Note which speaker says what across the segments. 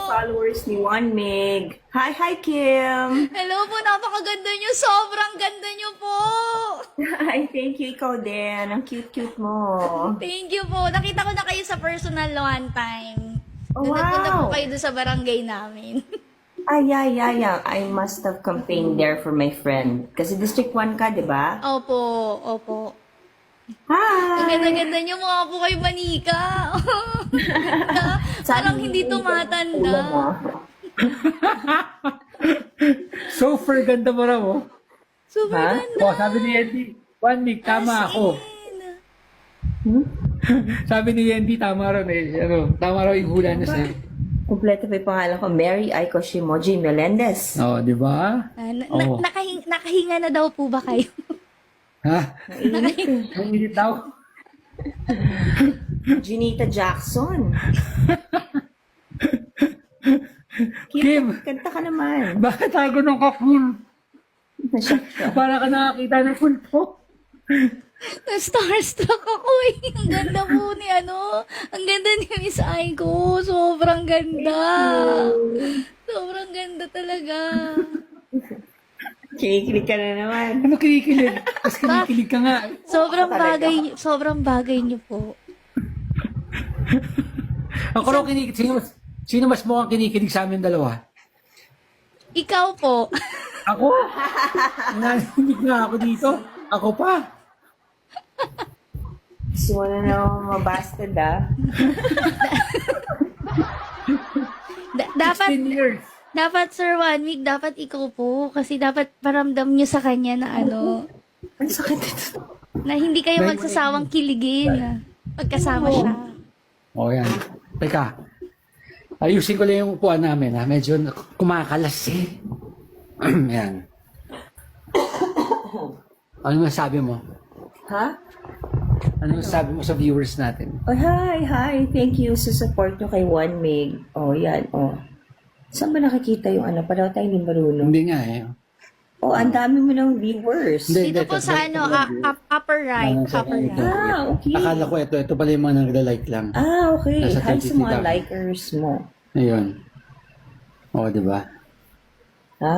Speaker 1: followers ni One Meg. Hi, Kim!
Speaker 2: Hello po, napakaganda niyo. Sobrang ganda niyo po.
Speaker 1: Hi, thank you. Ikaw din. Ang cute-cute mo.
Speaker 2: Thank you po. Nakita ko na kayo sa personal one time.
Speaker 1: Oh,
Speaker 2: Nagpunta po
Speaker 1: wow!
Speaker 2: kayo doon sa barangay namin.
Speaker 1: Ay. I must have campaigned there for my friend. Kasi District 1 ka, di ba?
Speaker 2: Opo. Ang
Speaker 1: Hi!
Speaker 2: ganda-ganda niyo, mukha po kayo manika. Parang hindi tumatanda.
Speaker 3: Super ganda mo raw, oh.
Speaker 2: Super
Speaker 1: Ha?
Speaker 2: ganda.
Speaker 3: Oh, sabi ni Andy, 1 week, tama ako. Sabi ni Andy, tama raw tama raw yung hula niya sa'yo.
Speaker 1: Kompleto pa yung pangalan ko, Mary Aiko Shimoji Melendez.
Speaker 3: Oh, di ba? Oo.
Speaker 2: Nakahinga na daw po ba kayo?
Speaker 3: Ha? Ang init daw.
Speaker 1: Junita Jackson.
Speaker 3: Kim,
Speaker 1: Kanta ka naman.
Speaker 3: bakit ako nung ka-full?
Speaker 1: Nashock siya.
Speaker 3: Para ka nakakita ng full po.
Speaker 2: Na-starstruck ako eh. Ang ganda po ni ang ganda ni Miss Aiko. Sobrang ganda. Sobrang ganda talaga.
Speaker 1: Kinikilig ka na naman.
Speaker 3: Ano kinikilig? Tapos kinikilig ka nga.
Speaker 2: Sobrang bagay niyo po.
Speaker 3: Ako raw kinikilig. Sino mas mukhang kinikilig sa amin dalawa?
Speaker 2: Ikaw po.
Speaker 3: Ako? Naninig na ako dito. Ako pa.
Speaker 1: Gusto mo na naman mabastard, ah.
Speaker 2: Dapat
Speaker 3: 16 years.
Speaker 2: Dapat, Sir One Week, dapat ikaw po. Kasi dapat paramdam nyo sa kanya na
Speaker 1: Ang sakit ito.
Speaker 2: na hindi kayo magsasawang kiligin. Pagkasama siya.
Speaker 3: O yan. Teka. Ayusin ko lang yung upuan namin. Ha? Medyo kumakalas eh. Yan. Ano masabi mo?
Speaker 1: Ha?
Speaker 3: Ano masabi mo sa viewers natin?
Speaker 1: Oh, hi. Thank you sa support nyo kay One Meg. Oh, yan. Oh. Saan ba nakikita yung ano? Para tayo hindi marunong.
Speaker 3: Hindi nga eh.
Speaker 1: Oh, ang dami mo ng viewers.
Speaker 3: Hindi,
Speaker 2: Dito po sa upper right. Upper right.
Speaker 1: Ah, okay.
Speaker 3: Akala ko ito pala yung mga nagla-like lang.
Speaker 1: Ah, okay.
Speaker 3: Nasa
Speaker 1: Hi sa
Speaker 3: 30
Speaker 1: mga
Speaker 3: daw.
Speaker 1: likers mo.
Speaker 3: Ayun. O, di ba?
Speaker 1: Ha?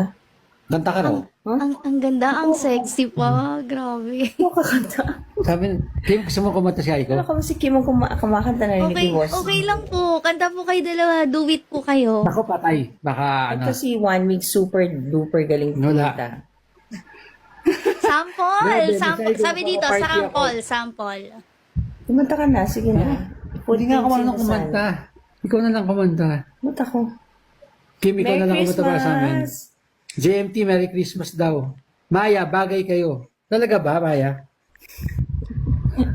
Speaker 3: Kanta ka raw.
Speaker 2: Ang ganda, ang sexy pa. Grabe.
Speaker 1: Ano kakanta?
Speaker 3: Sabi, Kim, gusto mo kumanta si Aiko?
Speaker 1: Ano ka ba si Kim ang kumakanta na
Speaker 2: Okay, okay lang po. Kanta po kayo dalawa. Do it po kayo.
Speaker 3: Ako patay. Baka ano.
Speaker 1: Ito si One Meg super duper galing
Speaker 3: Wala.
Speaker 1: kumanta.
Speaker 2: Sample.
Speaker 3: Grabe,
Speaker 2: Sample.
Speaker 3: Miss Aiko,
Speaker 2: Sabi dito,
Speaker 3: party ako.
Speaker 2: sample.
Speaker 1: Kumanta ka na, sige na.
Speaker 3: Hindi nga ako marunong kumanta. Ikaw na lang kumanta.
Speaker 1: Kumanta ko.
Speaker 3: Kim, ikaw na lang
Speaker 1: Merry
Speaker 3: kumanta para sa amin.
Speaker 1: Christmas!
Speaker 3: JMT, Merry Christmas daw. Maya, bagay kayo. Talaga ba, Maya?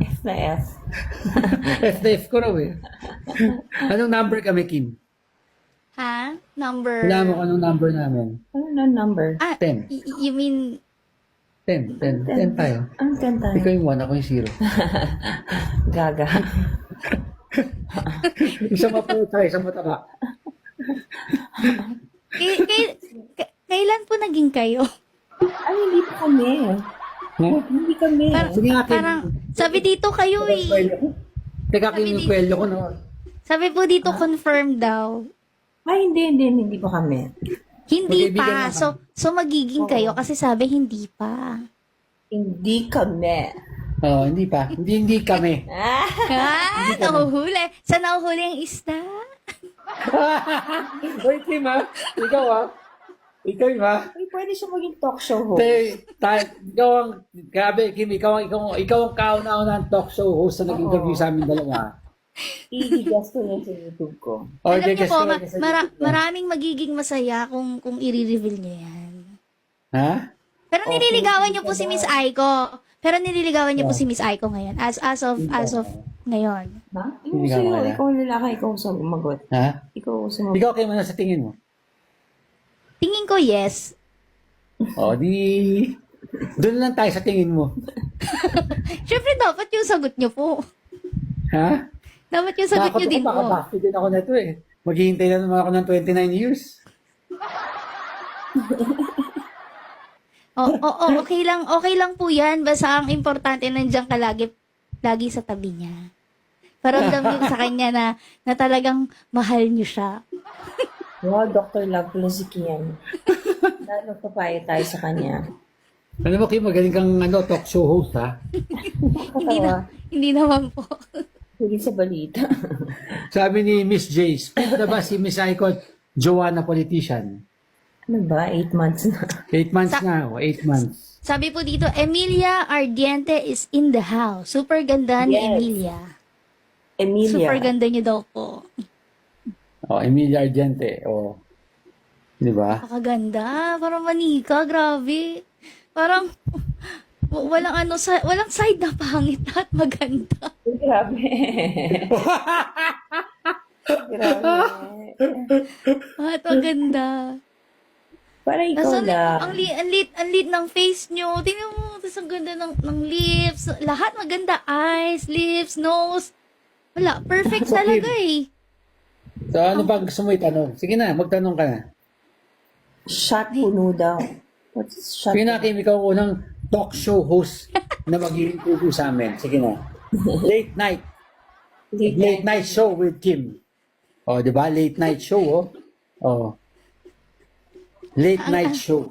Speaker 1: F na F.
Speaker 3: F na F ko raw eh. Anong number kami, Kim?
Speaker 2: Ha? Number?
Speaker 3: Wala mo kung anong number namin.
Speaker 1: Ano na number?
Speaker 3: 10.
Speaker 2: You mean
Speaker 3: 10 tayo.
Speaker 1: Ang 10 tayo.
Speaker 3: Ikaw yung 1, ako yung 0.
Speaker 1: Gaga.
Speaker 3: Isang mapuot tayo, isang mataba.
Speaker 2: Kailan po naging kayo?
Speaker 1: Ay, hindi pa kami.
Speaker 3: Huh?
Speaker 1: Hindi kami.
Speaker 3: Sige nga, Kim.
Speaker 2: Parang, sabi dito kayo eh.
Speaker 3: Teka, Kim, yung kwelyo ko, no?
Speaker 2: Sabi po dito confirm daw.
Speaker 1: Ay, hindi pa kami.
Speaker 2: Hindi
Speaker 3: Magkaibigan
Speaker 2: pa.
Speaker 3: naman.
Speaker 2: So magiging kayo kasi sabi hindi pa.
Speaker 1: Hindi kami.
Speaker 3: Oo, hindi pa. Hindi kami.
Speaker 2: Nahuhuli. Sa nahuhuli ang isda?
Speaker 3: Hoy, Kim, ha? Ikaw, ha? Ikaw, ha?
Speaker 1: Ay, pwede siya maging talk show host.
Speaker 3: Ikaw ang, grabe, Kim, ikaw ang kauna-una ng talk show host na nag-interview sa amin dalawa.
Speaker 1: I-guess ko yan sa YouTube ko.
Speaker 2: Alam niyo
Speaker 3: guess
Speaker 2: po,
Speaker 3: ko lang sa YouTube.
Speaker 2: maraming magiging masaya kung i-reveal niyo yan.
Speaker 3: Ha?
Speaker 2: Pero nililigawan niyo po si Miss Aiko. Si Miss Aiko ngayon. As of ngayon.
Speaker 1: Ha?
Speaker 3: Hindi ka
Speaker 1: Sa'yo,
Speaker 3: makala.
Speaker 1: ikaw ang lalaki, ikaw ang sumagot.
Speaker 3: Ha?
Speaker 1: Ikaw ang sumagot.
Speaker 3: Ikaw, Kim, ano sa tingin mo?
Speaker 2: Tingin ko yes.
Speaker 3: O, di... Doon lang tayo sa tingin mo.
Speaker 2: Siyempre dapat yung sagot niyo po.
Speaker 3: Ha?
Speaker 2: Dapat yung sagot niyo din po.
Speaker 3: Baka din ako na ito eh. Maghihintay na naman ako ng 29 years.
Speaker 2: Okay lang po yan. Basta ang importante nandiyan ka lagi sa tabi niya. Paramdam niyo sa kanya na talagang mahal niyo siya.
Speaker 1: Wow, Dr. Love pala si Kian. Lalo papayo tayo sa kanya.
Speaker 3: Alam mo, Kim, magaling kang talk show host, ha?
Speaker 1: Katawa.
Speaker 2: Hindi naman po.
Speaker 1: Huli sa balita.
Speaker 3: Sabi ni Miss J, speak na ba si Miss Icon, Joanna politician?
Speaker 1: Ano ba? 8 months na.
Speaker 3: 8 months na, 8 months.
Speaker 2: Sabi po dito, Emilia Ardiente is in the house. Super ganda ni
Speaker 1: Yes.
Speaker 2: Emilia.
Speaker 1: Emilia.
Speaker 2: Super ganda niyo daw po.
Speaker 3: Emilia Argente, di ba?
Speaker 2: Pakaganda. Parang manika. Grabe. Parang walang walang side na pangit at maganda.
Speaker 1: Grabe. Grabe.
Speaker 2: At maganda.
Speaker 1: Para ikaw
Speaker 2: Tapos
Speaker 1: lang.
Speaker 2: ang lit ng face nyo. Tingnan mo, tapos ang ganda ng lips. Lahat maganda. Eyes, lips, nose. Wala, perfect
Speaker 3: So,
Speaker 2: talaga eh.
Speaker 3: So, ano ba gusto mo itanong? Sige na, magtanong ka na.
Speaker 1: Shot puno daw. What's shot?
Speaker 3: Sige na, Kim, ikaw ang unang talk show host na mag-i-interview sa amin. Sige na. Late night. Late night show with Kim. Di ba? Late night show, Late night show.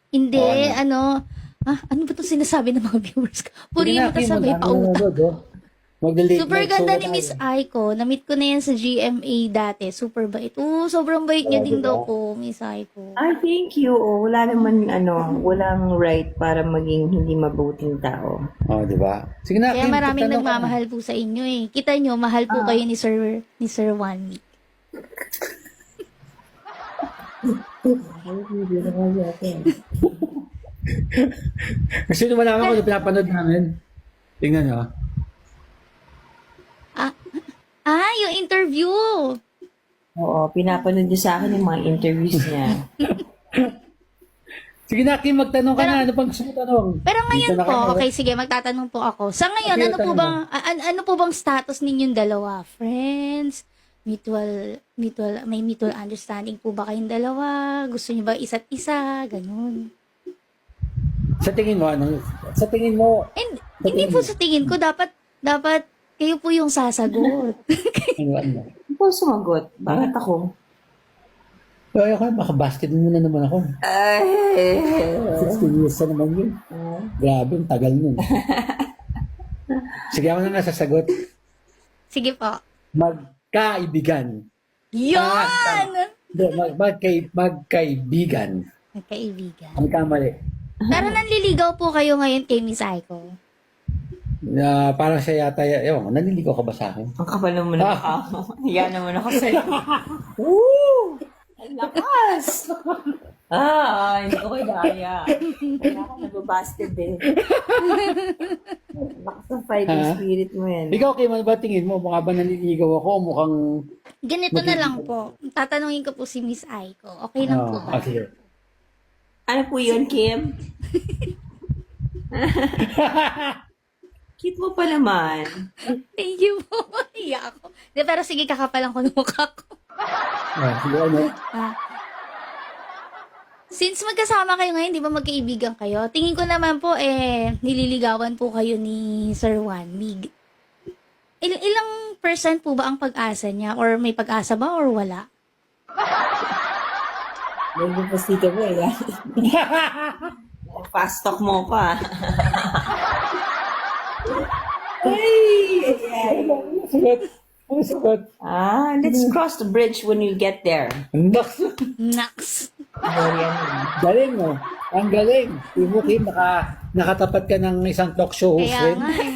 Speaker 2: Hindi,
Speaker 3: Ano?
Speaker 2: ano ba itong sinasabi ng mga viewers ko?
Speaker 3: Sige
Speaker 2: Purihin
Speaker 3: na,
Speaker 2: mo ta
Speaker 3: Kim,
Speaker 2: sabay,
Speaker 3: mag-ano
Speaker 2: pauta.
Speaker 3: na doon, Mag-late
Speaker 2: Super
Speaker 3: night show
Speaker 2: ganda
Speaker 3: na
Speaker 2: ni
Speaker 3: tayo.
Speaker 2: Miss Aiko. Na-meet ko na yan sa GMA dati. Super bait. Sobrang bait niya din
Speaker 3: diba?
Speaker 2: daw po, Miss Aiko.
Speaker 1: Ah, thank you. Wala naman, walang right para maging hindi mabuting tao.
Speaker 3: Di ba? Sige na,
Speaker 2: Kaya
Speaker 3: Kim,
Speaker 2: maraming
Speaker 3: magtanong ka na.
Speaker 2: nagmamahal po sa inyo eh. Kita nyo, mahal po kayo ni Sir Wanmi.
Speaker 3: Kasi nung malaman ko na pinapanood namin. Tingnan nyo.
Speaker 2: Yung interview!
Speaker 1: Oo, pinapanood niya sa akin yung mga interviews niya.
Speaker 3: Sige na, Kim, magtanong ka na. Ano pang gusto mo tanong?
Speaker 2: Pero ngayon
Speaker 3: Dito na
Speaker 2: po,
Speaker 3: kayo.
Speaker 2: okay, sige, magtatanong po ako. Sa ngayon,
Speaker 3: Okay,
Speaker 2: ano po
Speaker 3: tanong
Speaker 2: bang ano po bang status ninyong dalawa? Friends? May mutual understanding po ba kayong dalawa? Gusto niyo ba isa't isa? Ganun.
Speaker 3: Sa tingin mo, Sa tingin mo,
Speaker 2: And hindi po sa tingin ko, dapat kayo po yung sasagot.
Speaker 3: ano?
Speaker 1: Ako sumagot. Bakit ako?
Speaker 3: Ay, ako, makabasket mo na naman ako.
Speaker 1: Ay.
Speaker 3: 16 years na naman yun. Grabe, ang tagal nun. Sige, ako na nga sasagot.
Speaker 2: Sige po.
Speaker 3: Magkaibigan.
Speaker 2: Yan!
Speaker 3: Hindi, magkaibigan.
Speaker 2: Magkaibigan.
Speaker 3: Ang kamali.
Speaker 2: Pero nanliligaw po kayo ngayon kay Miss Aiko.
Speaker 3: Parang siya yata, ewan ko, naniligaw ka ba sa akin?
Speaker 1: Ang kapal naman ng mukha mo. Hiya naman ako sa'yo. Woo! Ang lakas! Hindi ko kaya. Kaya ako nababasted eh. Lakas ng fighting spirit mo yan.
Speaker 3: Ikaw, Kim, ano ba tingin mo? Mukha ba naniligaw ako o mukhang...
Speaker 2: Ganito na lang po. Tatanungin ko po si Miss Aiko. Okay lang po ba?
Speaker 3: Okay.
Speaker 1: Ano po yun, Kim? Cute mo pa naman.
Speaker 2: Thank you po. Iya ako. De, pero sige, kakapalan ko ng mukha ko.
Speaker 3: Sige, ano?
Speaker 2: Since magkasama kayo ngayon, di ba magkaibigan kayo? Tingin ko naman po, nililigawan po kayo ni Sir Juan Mig. Ilang percent po ba ang pag-asa niya? Or may pag-asa ba or wala?
Speaker 1: May pasito mo eh. Fast talk mo pa.
Speaker 3: Ano sagot?
Speaker 1: Let's cross the bridge when you get there.
Speaker 2: Naks.
Speaker 3: Galing, no? Ang galing. Timo, Kim, nakatapat ka ng isang talk show host.
Speaker 2: Kaya
Speaker 3: Rin.
Speaker 2: nga eh.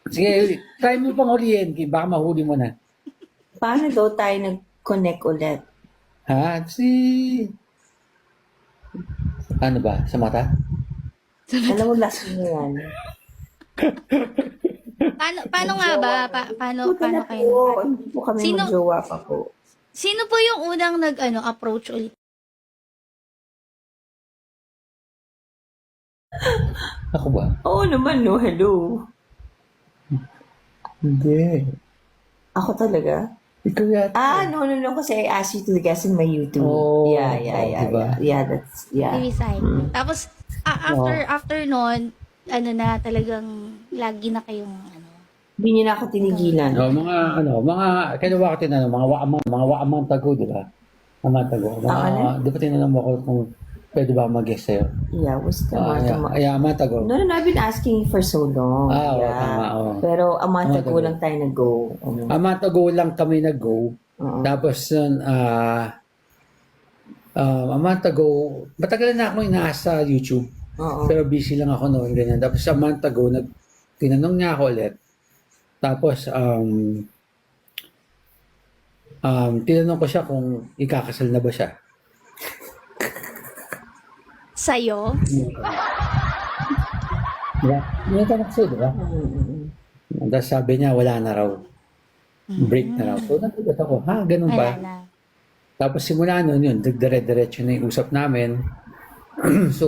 Speaker 3: Sige, try mo pang hulihin, Kim. Baka mahuli mo na.
Speaker 1: Paano daw tayo nag-connect ulit?
Speaker 3: Ano ba? Sa mata?
Speaker 1: Alam mo, last mo yan.
Speaker 2: Paano nga ba? Paano
Speaker 1: na
Speaker 2: kayo?
Speaker 1: po. Hindi po kami
Speaker 2: Sino-
Speaker 1: magjowa pa po.
Speaker 2: Sino po yung unang approach ulit?
Speaker 3: Ako ba?
Speaker 1: Oo naman, no. Hello.
Speaker 3: Hindi.
Speaker 1: Ako talaga?
Speaker 3: Ikaw yata.
Speaker 1: No. Kasi I asked you to guess in my YouTube.
Speaker 3: Oh,
Speaker 1: Yeah,
Speaker 3: diba?
Speaker 1: that's, yeah.
Speaker 2: Baby side. Tapos, after nun, talagang lagi na kayong,
Speaker 1: Hindi niya na ako tinigilan.
Speaker 3: kailan ba ako tinanong, mga waamang tago, di ba? Amang tago. Di ba tinanong mo ako kung pwede ba mag-guest sa'yo?
Speaker 1: Yeah, was the
Speaker 3: Amang tago.
Speaker 1: No, I've been asking for so long.
Speaker 3: Oo,
Speaker 1: yeah.
Speaker 3: tama, oo.
Speaker 1: Pero a month
Speaker 3: Amang
Speaker 1: ago
Speaker 3: tago.
Speaker 1: lang tayo nag-go.
Speaker 3: Amang tago lang kami nag-go. Tapos, amang tago, matagal na ako inaasa sa YouTube.
Speaker 1: Oo.
Speaker 3: Pero busy lang ako noon, ganyan. Tapos a month ago, tinanong niya ako ulit. Tapos, tinanong ko siya kung ikakasal na ba siya.
Speaker 2: Sa'yo?
Speaker 3: Diba? Yung tanong ko siya, diba? Tapos sabi niya, wala na raw. Break na raw. So, nagulat ako, ha? Ganun
Speaker 2: Wala
Speaker 3: ba?
Speaker 2: na.
Speaker 3: Tapos simula nun yun, dire-diretso na yung usap namin. So,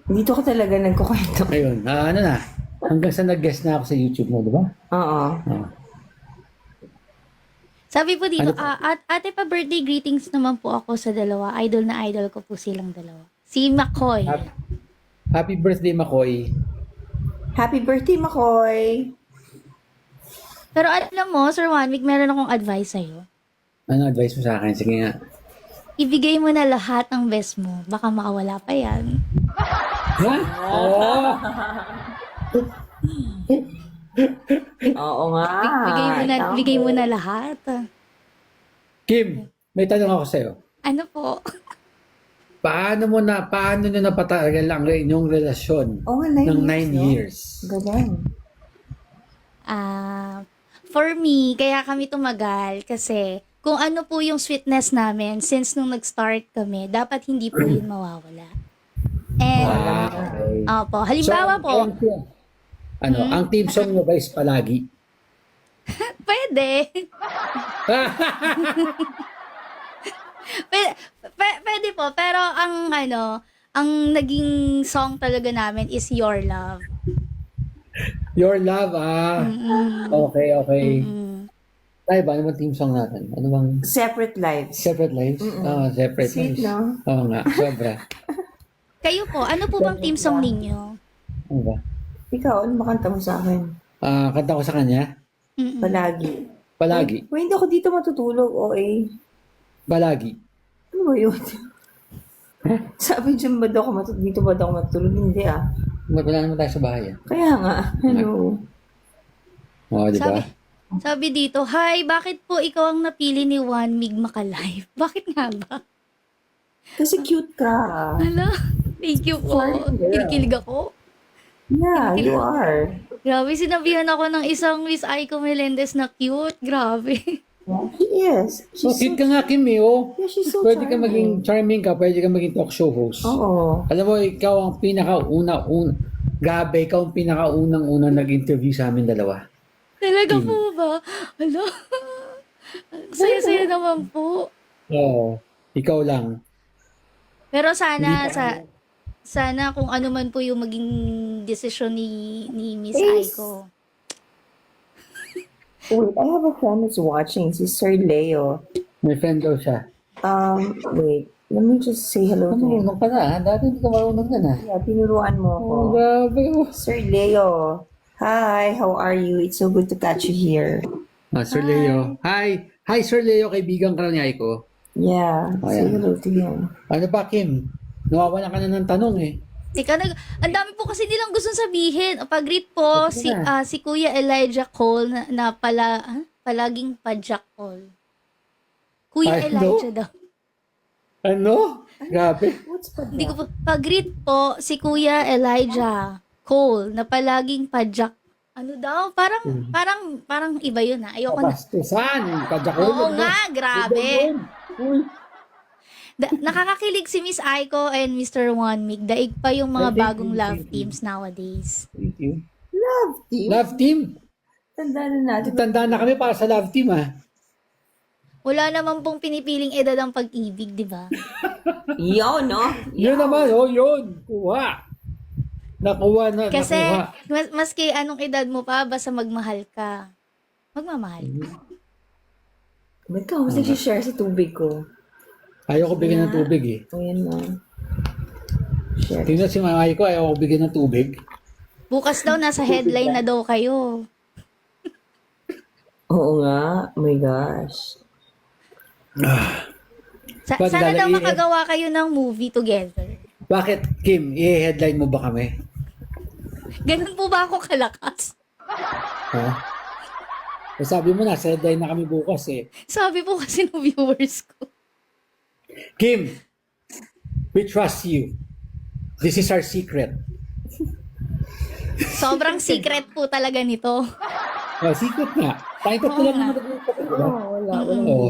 Speaker 1: Dito ka talaga nagkukwento.
Speaker 3: ayun, hanggang sa nag-guest na ako sa YouTube mo, diba?
Speaker 1: Oo.
Speaker 2: Sabi po dito,
Speaker 3: Ano
Speaker 2: ate pa birthday greetings naman po ako sa dalawa. Idol na idol ko po silang dalawa. Si McCoy.
Speaker 3: Happy birthday, Makoy.
Speaker 1: Happy birthday, Makoy!
Speaker 2: Pero alam mo, Sir Juan Vic, meron akong advice sa'yo.
Speaker 3: Ano advice mo sa akin? Sige nga.
Speaker 2: Ibigay mo na lahat ng best mo. Baka makawala pa yan.
Speaker 3: Ha? Oo.
Speaker 1: Oo nga.
Speaker 2: Bigay mo na lahat.
Speaker 3: Kim, may tanong ako sa'yo.
Speaker 2: Ano po?
Speaker 3: Paano nyo napatagal ang inyong relasyon
Speaker 1: Oo nga,
Speaker 3: ng 9
Speaker 1: no?
Speaker 3: years?
Speaker 1: Galing.
Speaker 2: For me, kaya kami tumagal kasi kung ano po yung sweetness namin since nung nag-start kami, dapat hindi po yun mawawala. And,
Speaker 3: Okay.
Speaker 2: opo, halimbawa po,
Speaker 3: Ang team song nyo ba is palagi?
Speaker 2: pwede. Pwede po, pero ang naging song talaga namin is Your Love.
Speaker 3: Your Love, Okay.
Speaker 2: Mm.
Speaker 3: Tayo ba? Ano bang team song natin? Ano bang
Speaker 1: Separate lives.
Speaker 3: Separate Lives? Separate
Speaker 1: Sweet,
Speaker 3: Lives.
Speaker 1: no?
Speaker 3: Oo nga, sobra.
Speaker 2: Kayo po, ano po bang team song ninyo?
Speaker 3: Ano ba?
Speaker 1: Ikaw, ano makanta mo sa akin?
Speaker 3: Kanta ko sa kanya?
Speaker 2: Mm-mm.
Speaker 1: Palagi.
Speaker 3: Palagi.
Speaker 1: Uy, hindi ako dito matutulog, OA.
Speaker 3: Palagi.
Speaker 1: Ano ba yun? Sabi dyan ba daw ako dito ba daw ako matutulog? Hindi
Speaker 3: Wala naman tayo sa bahay.
Speaker 1: Kaya nga, ano?
Speaker 3: Oo, di ba?
Speaker 2: Sabi dito, hi, bakit po ikaw ang napili ni Juan Mig Makalive? Bakit nga ba?
Speaker 1: Kasi cute ka.
Speaker 2: Hala, thank you po. Kinikilig ako.
Speaker 1: Yeah, you are.
Speaker 2: Grabe, sinabihan ako ng isang Miss Aiko Melendez na cute. Grabe.
Speaker 1: She is. She's
Speaker 3: Cute ka nga, Kim, oh.
Speaker 1: Yeah, she's so
Speaker 3: Pwede ka
Speaker 1: charming.
Speaker 3: maging charming ka, pwede ka maging talk show host.
Speaker 1: Oo.
Speaker 3: Alam mo, ikaw ang Gabe, ikaw ang pinakaunang-unang nag-interview sa amin dalawa.
Speaker 2: Talaga po ba? Hala. Saya-saya naman po.
Speaker 3: Oo. Ikaw lang.
Speaker 2: Pero sana kung ano man po yung maging desisyon ni Miss
Speaker 1: Yes.
Speaker 2: Aiko.
Speaker 1: Wait, I have a friend who's watching. Si Sir Leo.
Speaker 3: May friend daw siya.
Speaker 1: Wait. Let me just say hello to him.
Speaker 3: Marunong ka na, ha? Dati hindi ka marunong na na.
Speaker 1: Yeah, tinuruan mo ako.
Speaker 3: Oh, grabe.
Speaker 1: Sir Leo. Hi, how are you? It's so good to catch you here.
Speaker 3: Sir Leo. Hi. Hi, Sir Leo. Kaibigan ka ni Aiko.
Speaker 1: Yeah, say
Speaker 3: Ayan.
Speaker 1: hello to him.
Speaker 3: Ano ba, Kim? Nawawala ka na ng tanong, eh.
Speaker 2: Ang dami po kasi nilang gustong sabihin. Pag-greet po si Kuya Elijah Cole na palaging pa-Jack Cole. Kuya
Speaker 3: Ay,
Speaker 2: Elijah
Speaker 3: no?
Speaker 2: daw.
Speaker 3: Ano? Grabe.
Speaker 1: What's pa
Speaker 2: Hindi ko po. Pag-greet po si Kuya Elijah Cole na palaging pa-Jack. Ano daw? Parang iba yun ha. Ayoko na.
Speaker 3: Pabastusan. Kajakolo.
Speaker 2: Oo nga, grabe.
Speaker 3: Uy.
Speaker 2: Nakakakilig si Miss Aiko and Mr. Juan Mig. Daig pa yung mga
Speaker 3: Thank you,
Speaker 2: bagong love
Speaker 3: thank you.
Speaker 2: teams nowadays.
Speaker 3: Thank you.
Speaker 1: Love team?
Speaker 3: Love team.
Speaker 1: Tanda na natin.
Speaker 3: Tanda na kami para sa love team, ha?
Speaker 2: Wala naman pong pinipiling edad ang pag-ibig, di ba?
Speaker 1: Yo, no?
Speaker 3: Yun naman, yun. Kuha. Nakuha na,
Speaker 2: Kasi,
Speaker 3: nakuha.
Speaker 2: maski anong edad mo pa, basta magmahal ka. Magmamahal ka.
Speaker 1: Ba't ka ako nag-share sa tubig ko?
Speaker 3: Ayaw ko bigyan ng tubig, eh.
Speaker 1: Ayan na. Share.
Speaker 3: Tingnan si mamay ko, ayaw ko bigyan ng tubig.
Speaker 2: Bukas daw, nasa headline na daw kayo.
Speaker 1: Oo nga. Oh my gosh.
Speaker 3: Pag
Speaker 2: Sana daw
Speaker 3: lalaki-
Speaker 2: makagawa kayo ng movie together.
Speaker 3: Bakit, Kim? I-headline mo ba kami?
Speaker 2: Ganun po ba ako kalakas?
Speaker 3: Ha? Eh, sabi mo na, headline na kami bukas eh.
Speaker 2: Sabi po kasi ng viewers ko.
Speaker 3: Kim, we trust you. This is our secret.
Speaker 2: Sobrang secret po talaga nito.
Speaker 3: Oh, secret nga. Tayo tatlo lang naman nag-uusap. Diba?
Speaker 1: Wala.
Speaker 3: Oo.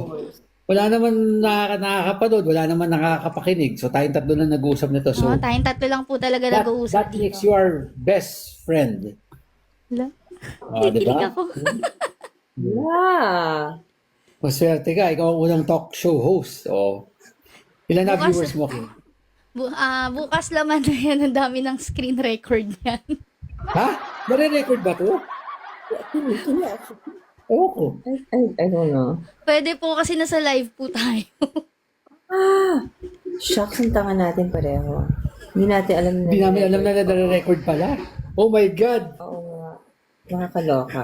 Speaker 3: Wala naman nakakapanood, wala naman nakakapakinig. So tayong tatlo lang nag-uusap nito. So
Speaker 2: Tayong tatlo lang po talaga
Speaker 3: that,
Speaker 2: nag-uusap
Speaker 3: that makes
Speaker 2: dito.
Speaker 3: you our best friend.
Speaker 2: Wala.
Speaker 3: Oh, di
Speaker 2: Kikilig
Speaker 3: ba?
Speaker 2: ako.
Speaker 1: Yeah.
Speaker 3: Maswerte ka, ikaw ang unang talk show host. Oh. Ilan na
Speaker 2: Bukas-
Speaker 3: viewers mo, Kim?
Speaker 2: Bukas laman na yan. Ang dami ng screen record yan.
Speaker 3: Ha? Nare-record ba to? Ewan ko.
Speaker 1: I don't know.
Speaker 2: Pwede po kasi nasa live po tayo.
Speaker 1: Shucks, ang tanga natin pareho. Hindi natin alam na.
Speaker 3: Hindi namin alam na nare-record pala. Oh my God!
Speaker 1: Oo nga. Nakakaloka.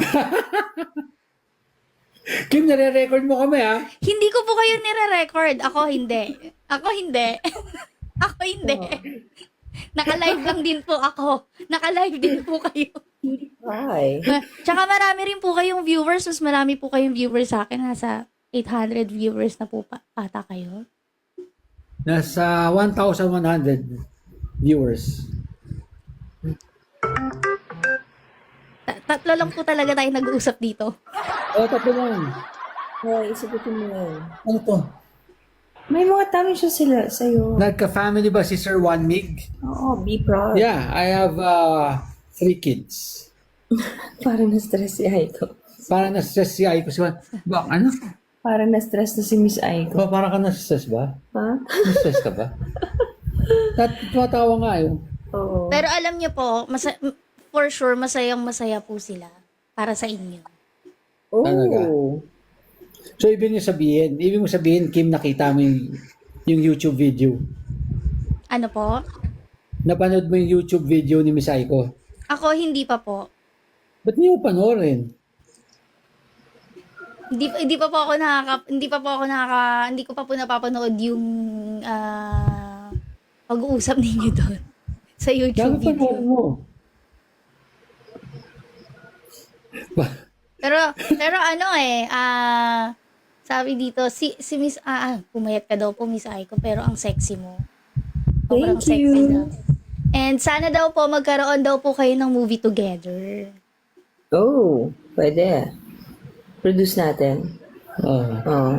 Speaker 3: Kim, nare-record mo kami ha?
Speaker 2: Hindi ko po kayo nire-record. Ako hindi. Ako hindi. Ako hindi. Naka-live lang din po ako. Naka-live din po kayo.
Speaker 1: Hi.
Speaker 2: Tsaka marami rin po kayong viewers. Mas marami po kayong viewers sa akin. Nasa 800 viewers na po ata kayo.
Speaker 3: Nasa 1,100 viewers.
Speaker 2: Tatlo lang po talaga tayo nag-uusap dito.
Speaker 3: Oh, tatlo lang.
Speaker 1: Hoy, isagutin mo yan.
Speaker 3: Ano to?
Speaker 1: May mga tanong siya sila sa'yo.
Speaker 3: Nagka-family ba si Sir Juan Mig?
Speaker 1: Oo, be proud.
Speaker 3: Yeah, I have 3 kids.
Speaker 1: Parang na-stress si Aiko.
Speaker 3: Parang na-stress si Aiko si Juan. Ba, ano?
Speaker 1: Parang na-stress na si Miss Aiko.
Speaker 3: Ba, parang ka na-stress ba?
Speaker 1: Ha?
Speaker 3: Na-stress ka ba? Tumatawa nga yun.
Speaker 1: Oo.
Speaker 2: Pero alam niyo po, for sure, masayang-masaya po sila para sa inyo.
Speaker 3: Talaga?
Speaker 1: Oh.
Speaker 3: So, ibig mo sabihin, Kim, nakita mo yung YouTube video.
Speaker 2: Ano po?
Speaker 3: Napanood mo yung YouTube video ni Miss Aiko.
Speaker 2: Ako, hindi pa po.
Speaker 3: Ba't niyo panoorin?
Speaker 2: Hindi ko pa po napapanood yung pag-uusap ninyo doon sa YouTube
Speaker 3: Dapat panoorin
Speaker 2: video.
Speaker 3: mo.
Speaker 2: Pero ano sabi dito, si Miss, pumayat ka daw po, Miss Aiko, pero ang sexy mo. Sobrang
Speaker 1: Thank
Speaker 2: sexy
Speaker 1: you.
Speaker 2: daw. And sana daw po, magkaroon daw po kayo ng movie together.
Speaker 1: Oh, pwede. Produce natin. Oh.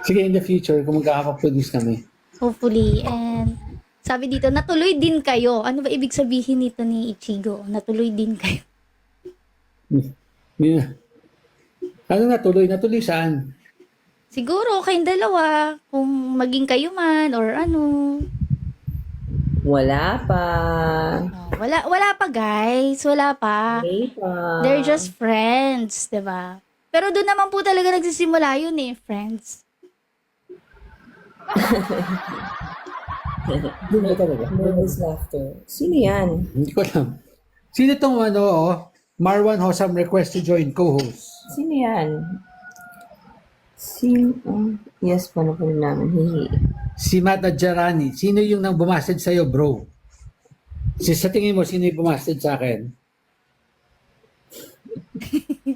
Speaker 3: Sige, in the future, kung magkakaproduce kami.
Speaker 2: Hopefully. And sabi dito, natuloy din kayo. Ano ba ibig sabihin nito ni Ichigo? Natuloy din kayo.
Speaker 3: Ano natuloy? Natuloy saan?
Speaker 2: Siguro kayong dalawa, kung maging kayo man or ano.
Speaker 1: Wala pa.
Speaker 2: Wala pa guys, wala pa.
Speaker 1: Wala pa.
Speaker 2: They're just friends, 'di ba? Pero doon naman po talaga nagsisimula yun friends.
Speaker 3: Doon ba talaga?
Speaker 1: Nervous laughter. Sino yan?
Speaker 3: Hindi ko alam. Sino tong Marwan Hosam request to join co-host?
Speaker 1: Sino yan? Yes, paano po namin. Hihi.
Speaker 3: Si Matt Adjarani. Sino yung nang bumasted sa'yo, bro? Sa tingin mo, sino yung bumasted sa akin?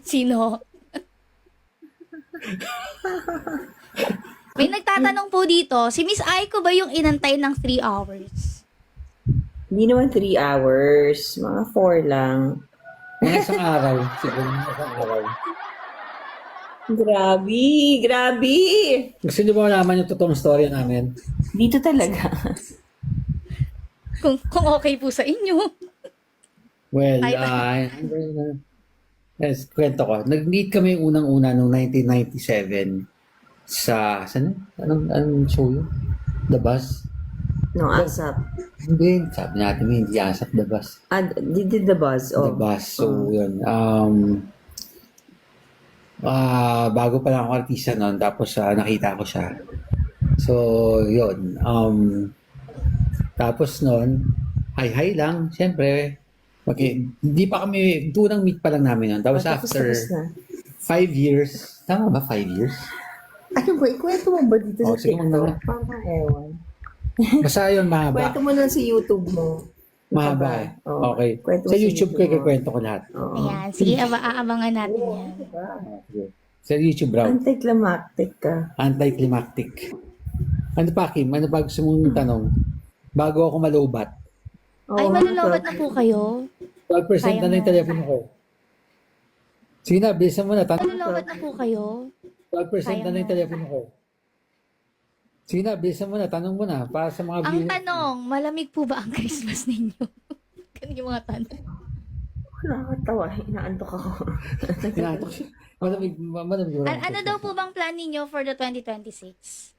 Speaker 2: Sino? May nagtatanong po dito, si Miss Aiko ba yung inantay ng 3 hours?
Speaker 1: Hindi naman 3 hours. Mga 4 lang.
Speaker 3: Mga isang araw. Siguro mga isang araw.
Speaker 1: Grabe!
Speaker 3: Gusto niyo ba malaman yung totoong story namin?
Speaker 1: Dito talaga.
Speaker 2: Kung okay po sa inyo.
Speaker 3: Well,
Speaker 2: Ay,
Speaker 3: yes, kwento ko. Nag-meet kami unang-una noong 1997 sa, saan? Anong show yun? The Bus?
Speaker 1: No, ASAP.
Speaker 3: Hindi, sabi natin, hindi ASAP The Bus.
Speaker 1: Did the buzz.
Speaker 3: The
Speaker 1: Oh.
Speaker 3: Bus. So, yun. Bago pa lang ako artista noon, tapos nakita ko siya. So, yun. Tapos noon, hi lang, siyempre. Okay, hindi pa kami, tunang meet pa lang namin noon. Tapos after,
Speaker 1: Tapos na.
Speaker 3: 5 years. Tama ba 5 years?
Speaker 1: Ano ba? Ikwento mo ba dito
Speaker 3: Oh,
Speaker 1: sa
Speaker 3: sige,
Speaker 1: TikTok?
Speaker 3: magdala.
Speaker 1: Parang ewan.
Speaker 3: Basta yun, mahaba.
Speaker 1: Kwento mo lang sa YouTube mo.
Speaker 3: Mahaba eh.
Speaker 1: Oo.
Speaker 3: Okay.
Speaker 1: Kwento mo
Speaker 3: Sa YouTube ko,
Speaker 1: mo.
Speaker 3: kikwento ko lahat.
Speaker 1: Oo.
Speaker 2: Ayan, sige, aabangan natin yan.
Speaker 1: Diba?
Speaker 3: Sa YouTube, bro.
Speaker 1: Anticlimactic ka.
Speaker 3: Anticlimactic. Ano pa, Kim? Ano pa gusto mong tanong? Bago ako malubat.
Speaker 2: Ay, malulobot na po kayo.
Speaker 3: 12% na lang yung telepono ko. Sige na, bilisan mo na.
Speaker 2: Malulobot na po kayo.
Speaker 3: 12% na lang yung telepono ko. Sige na, bilisan mo na. Tanong mo na. Para sa mga
Speaker 2: Ang tanong, malamig po ba ang Christmas ninyo? Ganun yung mga tanong.
Speaker 1: Nakakatawa. Inaantok ako.
Speaker 3: Tinatok siya. Malamig ba?
Speaker 2: Ano daw po bang plan ninyo for the 2026?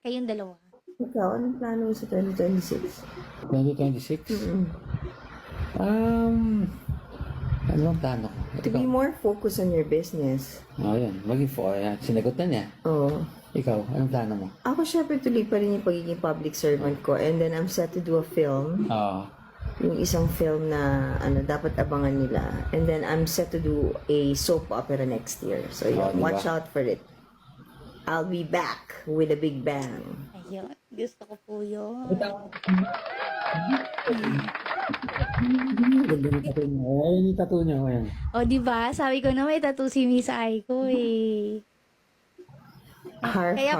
Speaker 2: Kayong dalawa.
Speaker 1: Ikaw, anong plano mo sa 2026?
Speaker 3: 2026? Ano ang plano ko?
Speaker 1: To be more focused on your business.
Speaker 3: Yan. Maging sinagot na niya.
Speaker 1: Oo.
Speaker 3: Ikaw, anong plano mo?
Speaker 1: Ako syempre tuloy pa rin yung pagiging public servant ko. And then I'm set to do a film.
Speaker 3: Oo.
Speaker 1: Yung isang film na dapat abangan nila. And then I'm set to do a soap opera next year. So
Speaker 3: Oh, diba?
Speaker 1: watch out for it. I'll be back with a big bang.
Speaker 2: Ayun, gusto ko po yun.
Speaker 3: Ganda yung tattoo niya. Ayun yung tattoo niya. Ayan.
Speaker 2: O, di ba? Sabi ko na may tattoo si Miss Aiko eh.
Speaker 1: Har,
Speaker 2: Kaya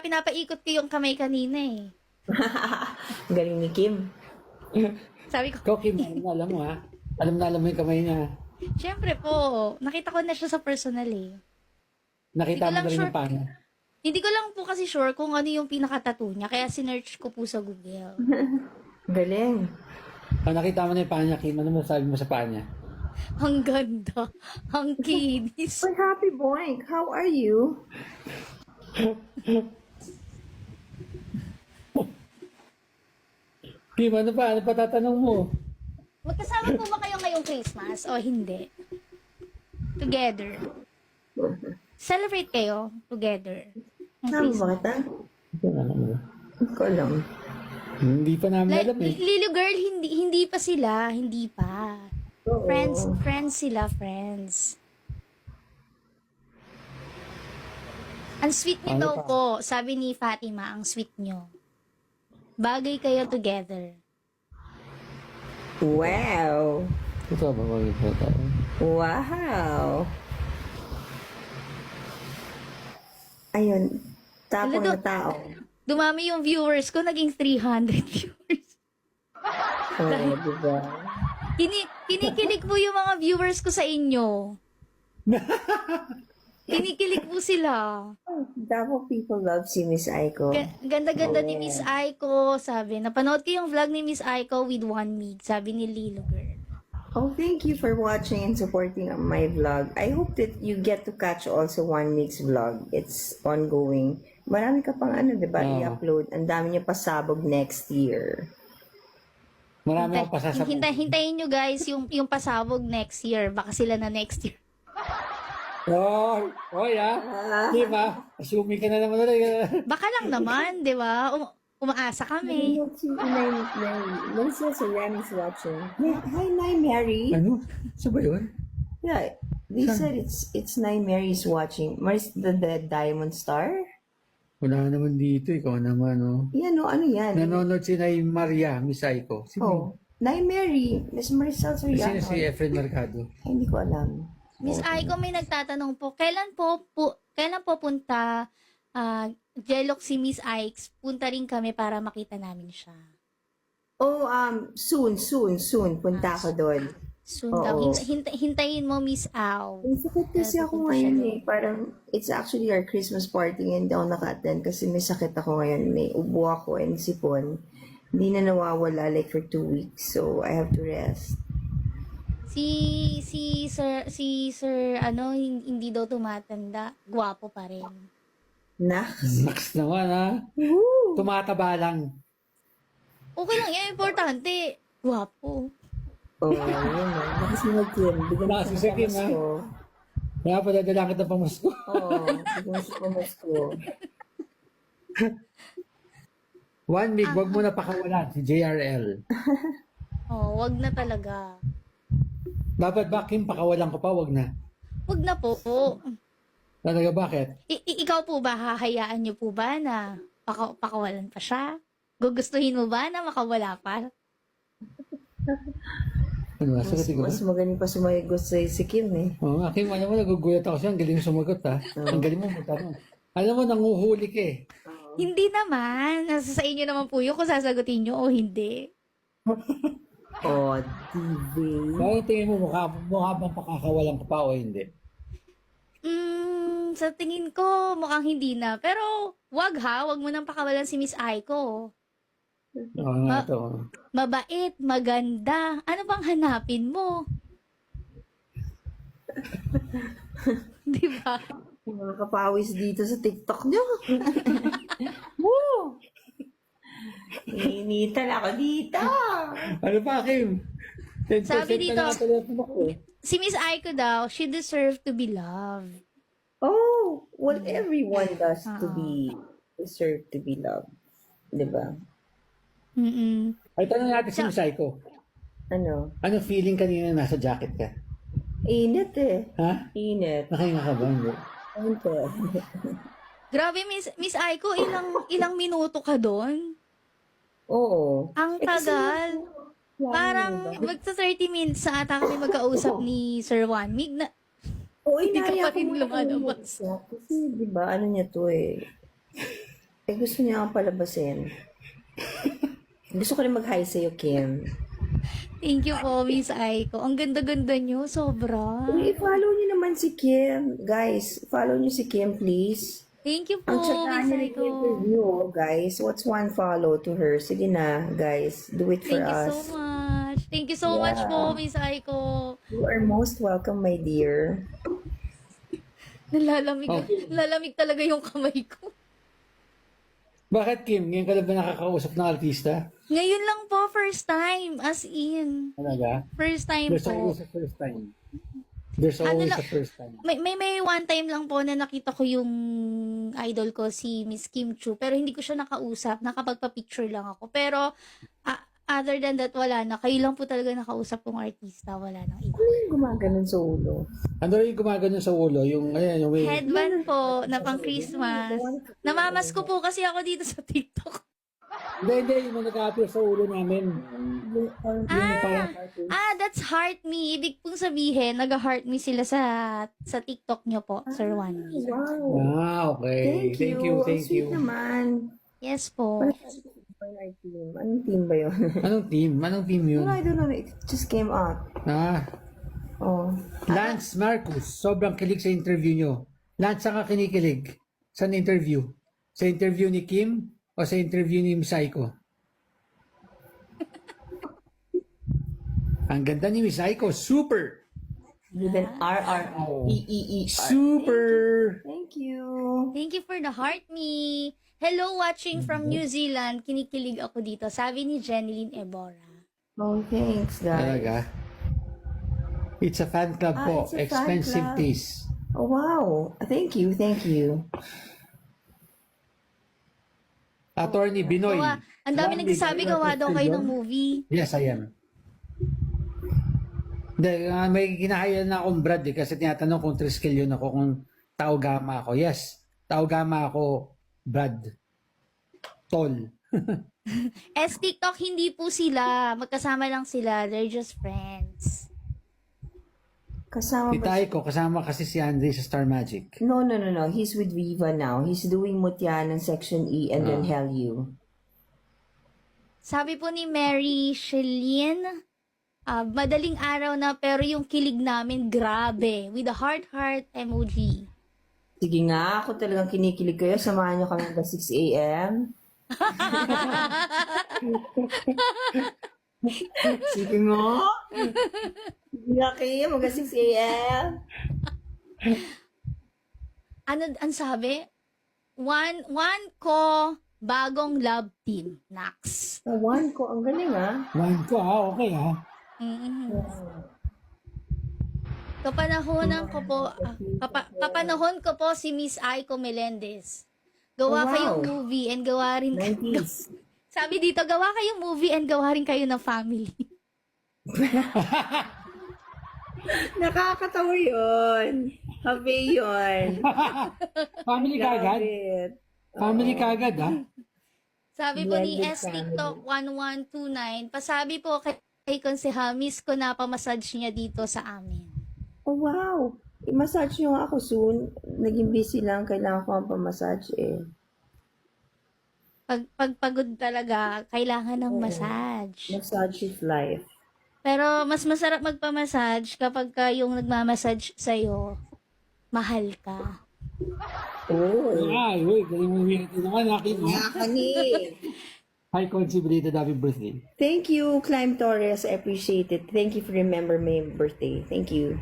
Speaker 2: pinapaikot ko yung kamay kanina eh.
Speaker 1: Ang galing ni Kim.
Speaker 2: Sabi ko,
Speaker 3: Ikaw, Kim, alam mo ha? Alam mo yung kamay niya.
Speaker 2: syempre po, nakita ko na siya sa personal eh.
Speaker 3: Nakita mo
Speaker 2: Hindi ko lang
Speaker 3: na rin
Speaker 2: sure.
Speaker 3: yung paa niya.
Speaker 2: Hindi ko lang po kasi sure kung ano yung pinaka-tattoo niya, kaya sinearch ko po sa Google.
Speaker 1: Galing.
Speaker 3: Nakita mo na yung paa niya, Kim. Ano masasabi mo sa paa niya?
Speaker 2: Ang ganda. Ang kinis.
Speaker 1: Uy, Happy Boink, how are you?
Speaker 3: Kim, ano pa? Ano pa tatanong mo?
Speaker 2: Magkasama po ba kayo ngayong Christmas o hindi? Together. Celebrate kayo together. Ng
Speaker 1: Tama ba
Speaker 2: Christmas.
Speaker 1: kita?
Speaker 3: Ito na alam mo.
Speaker 1: Hindi ko alam.
Speaker 3: Hindi pa namin alam eh.
Speaker 2: Lilo girl, hindi pa sila, hindi pa.
Speaker 1: Oo.
Speaker 2: Friends sila, friends. Ang sweet niyo
Speaker 3: Ano
Speaker 2: daw
Speaker 3: pa?
Speaker 2: po, sabi ni Fatima, ang sweet niyo. Bagay kayo together.
Speaker 1: Wow.
Speaker 3: Ito ba? Ito.
Speaker 1: Wow. Ayun. Tapang
Speaker 2: Ano
Speaker 1: na tao.
Speaker 2: Dumami yung viewers ko, naging 300 viewers.
Speaker 1: Oo, diba?
Speaker 2: Kinikilig po yung mga viewers ko sa inyo. Kinikilig po sila.
Speaker 1: Dapo people love si Miss Aiko.
Speaker 2: Ganda-ganda ni Miss Aiko, sabi. Napanood ko yung vlog ni Miss Aiko with 1 mig, sabi ni Lilo Girl.
Speaker 1: Oh, thank you for watching and supporting my vlog. I hope that you get to catch also One Mix vlog. It's ongoing. Marami ka pang diba, i-upload. Ang dami niya pasabog next year.
Speaker 3: Marami akong pasasabog.
Speaker 2: Hintayin nyo guys yung pasabog next year. Baka sila na next year.
Speaker 3: Oh, yeah. Di ba? Assuming ka na naman ulit.
Speaker 2: Baka lang naman, di ba? Umaasa kami.
Speaker 1: Melissa Soyan is watching. Yeah, hi, Nay Mary.
Speaker 3: Ano? Saan ba yun?
Speaker 1: Yeah, they said it's Nay Mary is watching. Maris the Diamond Star?
Speaker 3: Wala naman dito. Ikaw naman, oh.
Speaker 1: Yan, ano yan?
Speaker 3: Nanonood si Nay Maria Misaiko.
Speaker 1: Oh, Nay Mary. Miss Maricel
Speaker 3: Sino
Speaker 1: Soriano.
Speaker 3: si Efren Mercado?
Speaker 1: Ay, hindi ko alam.
Speaker 2: Miss Aiko may nagtatanong po, kailan po punta Jelok si Miss Ikes? Punta rin kami para makita namin siya.
Speaker 1: Oh, soon. Punta ako doon.
Speaker 2: Soon daw.
Speaker 1: Oo.
Speaker 2: Hintayin mo, Miss Au.
Speaker 1: Ang sakit kasi ako ngayon eh. Parang, it's actually our Christmas party ngayon. Hindi ako naka-attend kasi may sakit ako ngayon. May ubo ako and sipon. Hindi na nawawala like for 2 weeks. So, I have to rest.
Speaker 2: Si Sir, hindi daw tumatanda. Gwapo pa rin.
Speaker 3: Naks naman, ha? Tumataba lang.
Speaker 2: Okay lang yan, importante. Gwapo.
Speaker 1: Oh, yun na. Nakasunod Kim. Bigyan mo
Speaker 3: Nakasunod
Speaker 1: siya ng
Speaker 3: Kim, ha?
Speaker 1: pamasko.
Speaker 3: Kaya padadala kita pamasko.
Speaker 1: Oo, bigyan mo siya pamasko.
Speaker 3: 1 week, wag mo na pakawalan si JRL.
Speaker 2: Oh, wag na talaga.
Speaker 3: Dapat ba, Kim, pakawalan ko pa? Wag na.
Speaker 2: Wag na po.
Speaker 3: Talaga, bakit?
Speaker 2: Ikaw po ba, hahayaan niyo po ba na pakawalan pa siya? Gugustuhin mo ba na makawala pa?
Speaker 3: Ano ba? Sagot ko.
Speaker 1: Mas magaling pa sumagot si Kim eh.
Speaker 3: Oo, Kim, alam mo, nagugulat ako siya. Ang galing sumagot, ha? Ang galing mo magtanong. Alam mo, nanguhuli ka eh.
Speaker 2: Hindi naman. Nasa sa inyo naman po yun kung sasagutin niyo o hindi.
Speaker 1: Oh, TV.
Speaker 3: Bakit tingin mo, mukha bang pakakawalan ka pa o hindi?
Speaker 2: Sa tingin ko, mukhang hindi na. Pero, wag mo nang pakawalan si Miss Aiko.
Speaker 3: Oo nga ito.
Speaker 2: Mabait, maganda. Ano bang hanapin mo? Di ba?
Speaker 1: Mga kapawis dito sa TikTok nyo. Woo! Initan ako dito.
Speaker 3: Ano pa, Kim? 10%
Speaker 2: Sabi
Speaker 3: na
Speaker 2: dito,
Speaker 3: nakatelepono ko.
Speaker 2: si Miss Aiko daw, she deserve to be loved.
Speaker 1: Oh, well, everyone does to be deserve to be loved. Diba?
Speaker 2: Mm-mm.
Speaker 3: Ay, tanong natin si Psycho.
Speaker 1: Ano?
Speaker 3: Ano feeling kanina nasa jacket ka?
Speaker 1: Init eh.
Speaker 3: Ha?
Speaker 1: Init.
Speaker 3: Nakahinga ka ba? Hindi.
Speaker 1: Ante.
Speaker 2: Grabe, Miss Aiko, ilang minuto ka doon?
Speaker 1: Oo.
Speaker 2: Ang
Speaker 1: kasi-
Speaker 2: tagal. Parang magsa 30 minutes sa ata kami magkausap ni Sir Juan Mig na
Speaker 1: Oo,
Speaker 2: Hindi ka
Speaker 1: inaya
Speaker 2: pa rin
Speaker 1: ko muna
Speaker 2: lumalabas.
Speaker 1: siya. Kasi, di ba, ano niya to eh. Gusto niya akong palabasin. Gusto ko rin mag-hi sa'yo, Kim.
Speaker 2: thank you po, Miss Aiko. Ang ganda-ganda niyo, sobra.
Speaker 1: I-follow niyo naman si Kim. Guys, follow niyo si Kim, please.
Speaker 2: Thank you po,
Speaker 1: Ang tsaka
Speaker 2: Miss
Speaker 1: niya
Speaker 2: Aiko.
Speaker 1: nag-interview, guys. What's one follow to her? Sige na, guys. Do it for
Speaker 2: Thank you
Speaker 1: us.
Speaker 2: so much. Thank you so much po, Miss Aiko.
Speaker 1: You are most welcome, my dear.
Speaker 2: Lalamig talaga yung kamay ko.
Speaker 3: Bakit, Kim? Ngayon ka lang ba nakakausap ng artista?
Speaker 2: Ngayon lang po, first time. As in,
Speaker 3: Talaga?
Speaker 2: first time
Speaker 3: There's
Speaker 2: po.
Speaker 3: always a first time. There's always a first time.
Speaker 2: May one time lang po na nakita ko yung idol ko, si Miss Kim Chu. Pero hindi ko siya nakausap. Nakapagpa-picture lang ako. Pero, other than that, wala na. Kayo lang po talaga nakausap kong artista. Wala nang iba.
Speaker 1: Ano yung gumaganon sa ulo?
Speaker 3: Ano rin yung gumagano sa ulo? Yung, ayan, yung may...
Speaker 2: Headband po na pang Christmas. Namamas ko po kasi ako dito sa TikTok.
Speaker 3: Hindi, yung nag-appear sa ulo namin. Yung parang cartoon.
Speaker 2: That's heart me. Ibig pong sabihin, nag-heart me sila sa TikTok nyo po, Sir Juan.
Speaker 1: Wow.
Speaker 3: Okay.
Speaker 1: Thank you.
Speaker 3: Thank
Speaker 1: Ang sweet
Speaker 3: you.
Speaker 1: naman.
Speaker 2: Yes po.
Speaker 1: Our team. Anong team ba yun?
Speaker 3: Anong team? Anong team yun?
Speaker 1: I don't know. It just came out. Oh.
Speaker 3: Lance Marcus, sobrang kilig sa interview nyo. Lance, saan ka kinikilig? Saan interview? Sa interview ni Kim o sa interview ni Misaiko? Ang ganda ni Misaiko, super!
Speaker 1: With an R-R-E-E-E.
Speaker 3: Super!
Speaker 1: Thank you.
Speaker 2: Thank you for the heart me. Hello, watching from New Zealand. Kinikilig ako dito. Sabi ni Jeneline Ebora.
Speaker 1: Oh, thanks, guys.
Speaker 3: Talaga? It's a fan club po.
Speaker 1: it's a fan
Speaker 3: Expensive
Speaker 1: club.
Speaker 3: taste.
Speaker 1: Oh, wow. Thank you. Thank you.
Speaker 3: Attorney Binoy.
Speaker 2: Ang dami nagsasabi gawa daw kayo ng movie.
Speaker 3: Yes, I am. Hindi, may kinahaya na akong Brad kasi tinatanong kung Triskel yun ako, kung Tau Gamma ako. Yes, Tau Gamma ako, Brad. Tol.
Speaker 2: TikTok, hindi po sila. Magkasama lang sila. They're just friends.
Speaker 1: Kasama ba
Speaker 3: Itay ko, kasama kasi si Andre sa Star Magic.
Speaker 1: No. He's with Viva now. He's doing Mutya ng Section E and then Hell You.
Speaker 2: Sabi po ni Mary Shelien, madaling araw na pero yung kilig namin grabe. With a heart emoji.
Speaker 1: Sige nga, ako talagang kinikilig kayo. Samahan niyo kami hanggang 6 a.m. Sige nga. Sige nga kayo, hanggang 6 a.m.
Speaker 2: Ang sabi? One ko bagong love team. Nax.
Speaker 1: One ko, ang galing ah.
Speaker 3: One ko, okay
Speaker 2: Kapanahon ko po si Miss Aiko Melendez. Gawa
Speaker 1: Oh, wow.
Speaker 2: kayong movie and gawa rin
Speaker 1: 90s.
Speaker 2: Sabi dito, gawa kayong movie and gawa rin kayo ng family.
Speaker 1: Nakakatawa yun. Habe yun.
Speaker 3: Family kagad?
Speaker 1: Love it.
Speaker 3: Family kagad, ha?
Speaker 2: Sabi po ni
Speaker 1: Blended
Speaker 2: S. TikTok 1129, pasabi po kay Konsehal, miss ko na pa-massage niya dito sa amin.
Speaker 1: Oh, wow. I-massage nyo nga ako soon. Naging busy lang. Kailangan ko ang pamassage eh.
Speaker 2: Pag pagod talaga, kailangan ng massage.
Speaker 1: Massage is life.
Speaker 2: Pero mas masarap magpa-massage kapag ka yung nagmamassage sa'yo, mahal ka.
Speaker 1: Oh.
Speaker 3: Ay, uy, galing mo yung naman, akin, ha?
Speaker 1: Nakakani.
Speaker 3: Hi, Consi, belated happy birthday.
Speaker 1: Thank you, Climb Torres. I appreciate it. Thank you for remember my birthday. Thank you.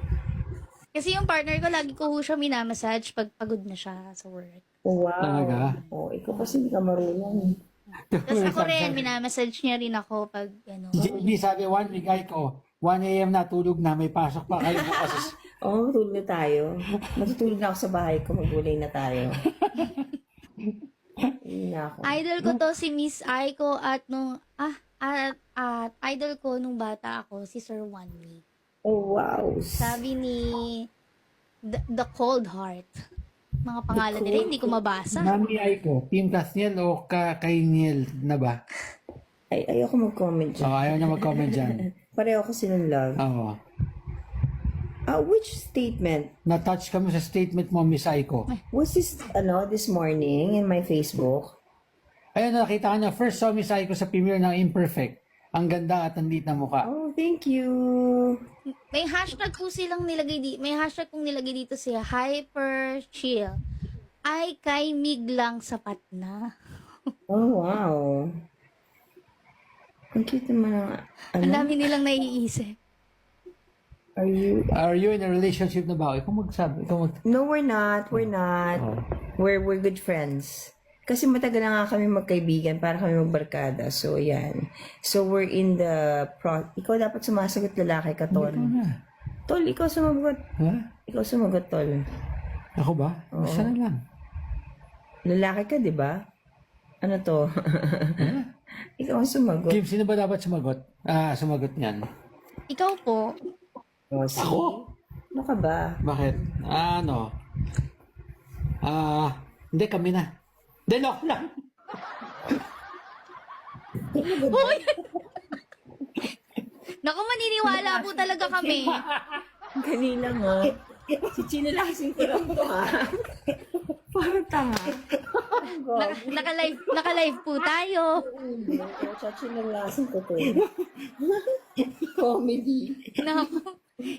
Speaker 2: Kasi yung partner ko, lagi ko ho siya minamassage pag pagod na siya sa work.
Speaker 1: Oh, wow.
Speaker 3: Talaga?
Speaker 1: Oh, ikaw kasi hindi ka marunong.
Speaker 2: Tapos ako rin, minamassage niya rin ako pag, ano,
Speaker 3: Si JB sabi, 1 bigay ko. 1 a.m. na, tulog na, may pasok pa kayo bukas.
Speaker 1: Oh, tulog na tayo. Matutulog na ako sa bahay ko. Magulay na tayo. Yun na ako.
Speaker 2: idol ko to si Miss Aiko at at idol ko nung bata ako, si Sir Wanmi.
Speaker 1: Oh, wow.
Speaker 2: Sabi ni The Cold Heart. Mga pangalan nila, hindi ko mabasa.
Speaker 3: Mami Aiko, Team Casniel o kay Niel na ba?
Speaker 1: Ay, ayoko mag-comment dyan.
Speaker 3: Oh, ayaw na mag-comment dyan.
Speaker 1: Pareho ko silang love.
Speaker 3: Oo.
Speaker 1: Which statement?
Speaker 3: Na-touch kami sa statement mo, Miss Aiko.
Speaker 1: Was this morning in my Facebook?
Speaker 3: Ayun, nakita ka niya. First saw Miss Aiko sa premiere ng Imperfect. Ang ganda at ang liit na mukha.
Speaker 1: Oh, thank you.
Speaker 2: May hashtag po silang nilagay dito. May hashtag kong nilagay dito siya, Hyper Chill. Ay, kay Mig lang sapat na.
Speaker 1: Oh, wow. Ang cute naman ng,
Speaker 2: Ang dami nilang naiisip.
Speaker 1: are you?
Speaker 3: In a relationship na ba? Ikaw magsabi.
Speaker 1: No, we're not. We're not.
Speaker 3: Oh.
Speaker 1: We're good friends. Kasi matagal na nga kami magkaibigan para kami magbarkada. So, yan. So, we're in the Ikaw dapat sumasagot, lalaki ka, Tol.
Speaker 3: Ikaw na.
Speaker 1: Tol, ikaw sumagot.
Speaker 3: Ha?
Speaker 1: Ikaw sumagot, Tol.
Speaker 3: Ako ba? Basta na lang.
Speaker 1: Lalaki ka, di ba? Ano to? Ikaw ang sumagot.
Speaker 3: Kim, sino ba dapat sumagot? Sumagot niyan.
Speaker 2: Ikaw po,
Speaker 1: Oh, see?
Speaker 3: Ako?
Speaker 1: Ano ka ba?
Speaker 3: Bakit? Ano? Hindi, kami na. Hindi, lock lang.
Speaker 2: Uy! Naku, maniniwala po talaga kami.
Speaker 1: Kanina nga. Si Chino lasing ko lang to, ha? Parang tanga.
Speaker 2: Naka-live po tayo.
Speaker 1: Chino lasing ko to. Comedy.
Speaker 2: Naku.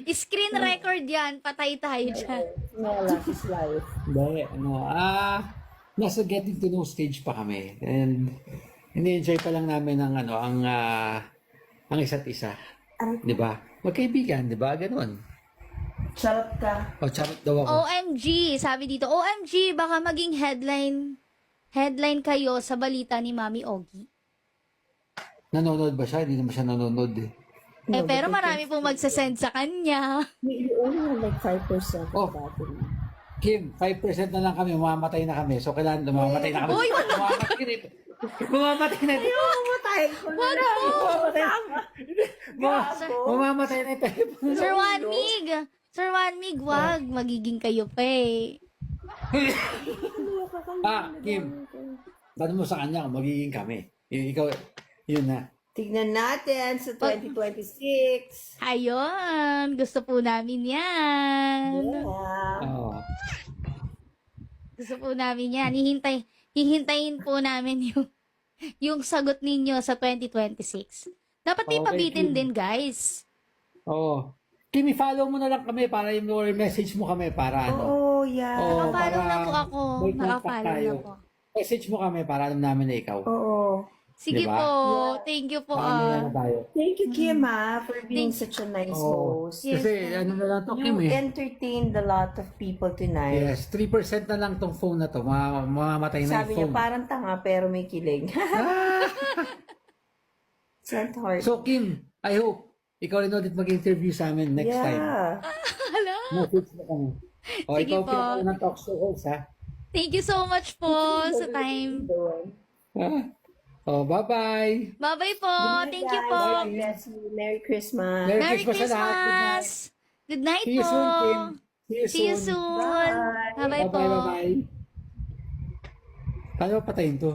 Speaker 2: Screen record yan. Patay tayo dyan.
Speaker 1: Life is life.
Speaker 3: Hindi, nasa getting to know stage pa kami. And, ini-enjoy pa lang namin ang isa't isa. Di ba? Magkaibigan, di ba? Ganon.
Speaker 1: Charot ka.
Speaker 3: O, charot daw ako.
Speaker 2: OMG. Sabi dito, OMG, baka maging headline kayo sa balita ni Mami Ogie.
Speaker 3: Nanonood ba siya? Hindi naman siya nanonood eh.
Speaker 2: Pero marami pong magsasend sa kanya.
Speaker 1: You only have like 5%
Speaker 3: Oh.
Speaker 1: battery.
Speaker 3: Kim, 5% na lang kami, mamamatay na kami. So, kailangan mamamatay na kami.
Speaker 2: Uy, wag
Speaker 3: Mamamatay na ito. Mamamatay na ito.
Speaker 1: Mamatay ko na.
Speaker 2: Wag po!
Speaker 3: Mamamatay na ito.
Speaker 2: Sir Wanmig, wag. Magiging kayo pa eh.
Speaker 3: Kim, tanong mo sa kanya kung magiging kami. Ikaw, yun na.
Speaker 1: Tignan natin sa 2026.
Speaker 2: Ayun. Gusto po namin yan.
Speaker 1: Yeah.
Speaker 3: Oo.
Speaker 2: Gusto po namin yan. Hihintayin po namin yung sagot ninyo sa 2026. Dapat may
Speaker 3: Okay,
Speaker 2: pabitin
Speaker 3: Kim.
Speaker 2: din, guys.
Speaker 3: Oo. Kim, i-follow mo na lang kami para message mo kami para ano.
Speaker 1: Oo, yeah.
Speaker 3: Oo,
Speaker 2: Nakafollow
Speaker 3: para
Speaker 2: na po ako.
Speaker 3: may contact
Speaker 2: Nakafollow na
Speaker 3: tayo.
Speaker 2: po.
Speaker 3: Message mo kami para alam namin na ikaw.
Speaker 1: Oo.
Speaker 2: Sige
Speaker 3: Diba?
Speaker 2: po. Thank you po.
Speaker 3: Paano na tayo?
Speaker 1: Thank you, Kim, for being such a nice
Speaker 3: Oo.
Speaker 1: host.
Speaker 2: Yes,
Speaker 3: Kasi ano na lang to,
Speaker 1: You
Speaker 3: Kim eh.
Speaker 1: entertained a lot of people tonight.
Speaker 3: Yes, 3% na lang tong phone na to. Mamamatay na
Speaker 1: Sabi
Speaker 3: yung
Speaker 1: niya,
Speaker 3: phone.
Speaker 1: parang tanga pero may kilig. Sent heart.
Speaker 3: So, Kim, I hope ikaw rin ulit mag-interview sa amin next time.
Speaker 1: Yeah.
Speaker 2: Hala.
Speaker 3: Message mo kami. O,
Speaker 2: Sige
Speaker 3: ikaw
Speaker 2: po.
Speaker 3: pinaka ng talk show host, ha?
Speaker 2: Thank you so much po sa time.
Speaker 3: Bye-bye.
Speaker 2: Bye-bye po. Thank you po.
Speaker 1: God bless you. Merry Christmas.
Speaker 3: Merry
Speaker 2: Merry
Speaker 3: Christmas sa lahat. Good night.
Speaker 2: Christmas. Good night
Speaker 3: See you
Speaker 2: po.
Speaker 3: soon, Kim.
Speaker 2: See you soon. Bye-bye po.
Speaker 3: Bye-bye, bye-bye. Paano ba patayin to?